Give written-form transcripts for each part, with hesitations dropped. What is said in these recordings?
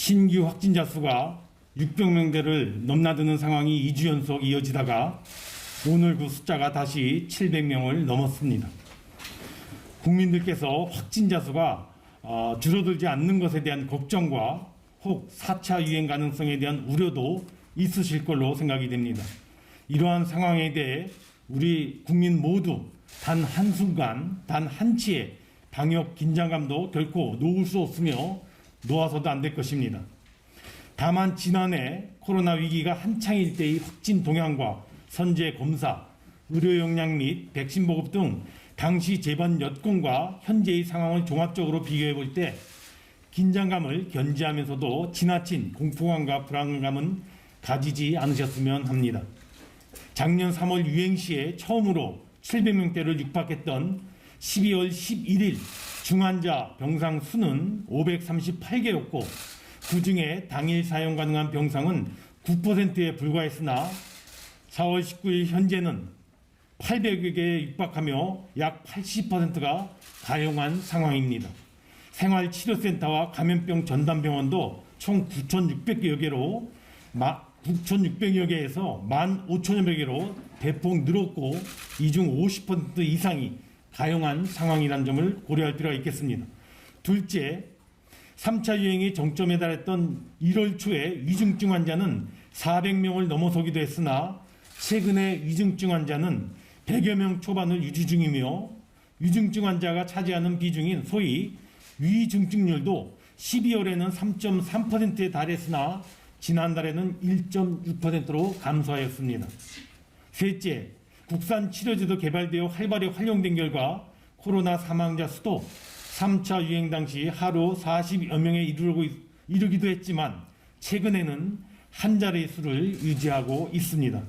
신규 확진자 수가 600명대를 넘나드는 상황이 2주 연속 이어지다가 오늘 그 숫자가 다시 700명을 넘었습니다. 국민들께서 확진자 수가 줄어들지 않는 것에 대한 걱정과 혹 4차 유행 가능성에 대한 우려도 있으실 걸로 생각이 됩니다. 이러한 상황에 대해 우리 국민 모두 단 한순간, 단 한치의 방역 긴장감도 결코 놓을 수 없으며 놓아서도 안 될 것입니다. 다만 지난해 코로나 위기가 한창일 때의 확진 동향과 선제 검사, 의료 역량 및 백신 보급 등 당시 재반 여건과 현재의 상황을 종합적으로 비교해 볼 때 긴장감을 견지하면서도 지나친 공포감과 불안감은 가지지 않으셨으면 합니다. 작년 3월 유행 시에 처음으로 700명대를 육박했던 12월 11일 중환자 병상 수는 538개였고 그중에 당일 사용 가능한 병상은 9%에 불과했으나 4월 19일 현재는 800여 개에 육박하며 약 80%가 가용한 상황입니다. 생활치료센터와 감염병 전담병원도 총 9,600여 개로 9,600여 개에서 15,000여 개로 대폭 늘었고 이 중 50% 이상이 가용한 상황이라는 점을 고려할 필요가 있겠습니다. 둘째, 3차 유행이 정점에 달했던 1월 초에 위중증 환자는 400명을 넘어서기도 했으나 최근에 위중증 환자는 100여 명 초반을 유지 중이며 위중증 환자가 차지하는 비중인 소위 위중증률도 12월에는 3.3%에 달했으나 지난달에는 1.6%로 감소하였습니다. 셋째, 국산 치료제도 개발되어 활발히 활용된 결과 코로나 사망자 수도 3차 유행 당시 하루 40여 명에 이르기도 했지만 최근에는 한 자리 수를 유지하고 있습니다.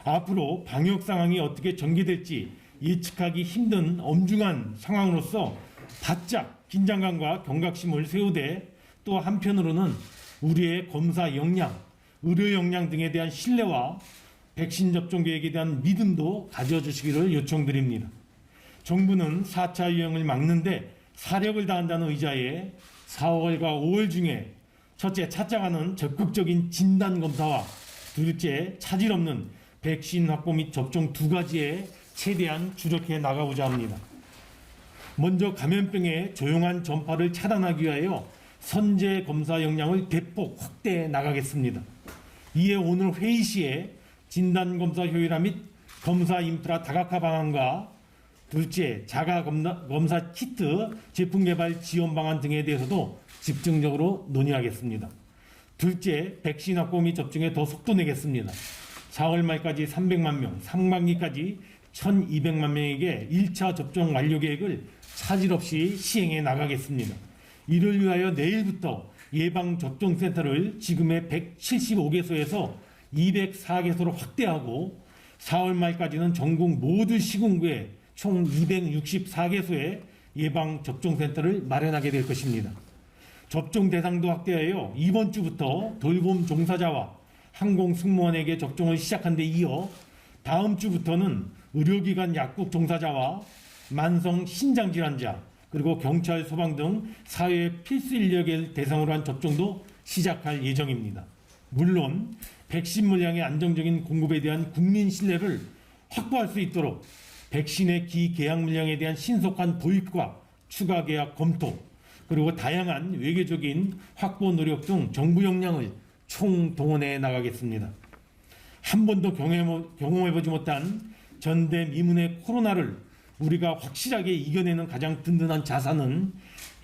앞으로 방역 상황이 어떻게 전개될지 예측하기 힘든 엄중한 상황으로서 바짝 긴장감과 경각심을 세우되 또 한편으로는 우리의 검사 역량, 의료 역량 등에 대한 신뢰와 백신 접종 계획에 대한 믿음도 가져주시기를 요청드립니다. 정부는 4차 유행을 막는데 사력을 다한다는 의자에 4월과 5월 중에 첫째, 찾아가는 적극적인 진단검사와 둘째, 차질 없는 백신 확보 및 접종 두 가지에 최대한 주력해 나가고자 합니다. 먼저 감염병의 조용한 전파를 차단하기 위하여 선제 검사 역량을 대폭 확대해 나가겠습니다. 이에 오늘 회의 시에 진단검사 효율화 및 검사 인프라 다각화 방안과 둘째, 자가 검사 키트 제품 개발 지원 방안 등에 대해서도 집중적으로 논의하겠습니다. 둘째, 백신 확보 및 접종에 더 속도 내겠습니다. 4월 말까지 300만 명, 상반기까지 1200만 명에게 1차 접종 완료 계획을 차질 없이 시행해 나가겠습니다. 이를 위하여 내일부터 예방접종센터를 지금의 175개소에서 204개소로 확대하고 4월 말까지는 전국 모든 시군구에 총 264개소의 예방접종센터를 마련하게 될 것입니다. 접종 대상도 확대하여 이번 주부터 돌봄 종사자와 항공 승무원에게 접종을 시작한 데 이어 다음 주부터는 의료기관 약국 종사자와 만성 신장질환자 그리고 경찰, 소방 등 사회 필수 인력을 대상으로 한 접종도 시작할 예정입니다. 물론 백신 물량의 안정적인 공급에 대한 국민 신뢰를 확보할 수 있도록 백신의 기계약 물량에 대한 신속한 도입과 추가 계약 검토 그리고 다양한 외교적인 확보 노력 등 정부 역량을 총동원해 나가겠습니다. 한 번도 경험해보지 못한 전대미문의 코로나를 우리가 확실하게 이겨내는 가장 든든한 자산은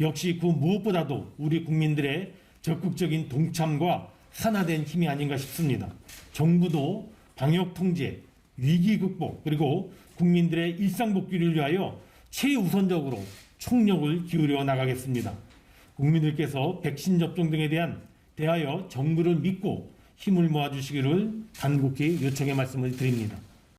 역시 그 무엇보다도 우리 국민들의 적극적인 동참과 하나된 힘이 아닌가 싶습니다. 정부도 방역 통제, 위기 극복 그리고 국민들의 일상 복귀를 위하여 최우선적으로 총력을 기울여 나가겠습니다. 국민들께서 백신 접종 등에 대하여 정부를 믿고 힘을 모아주시기를 간곡히 요청의 말씀을 드립니다.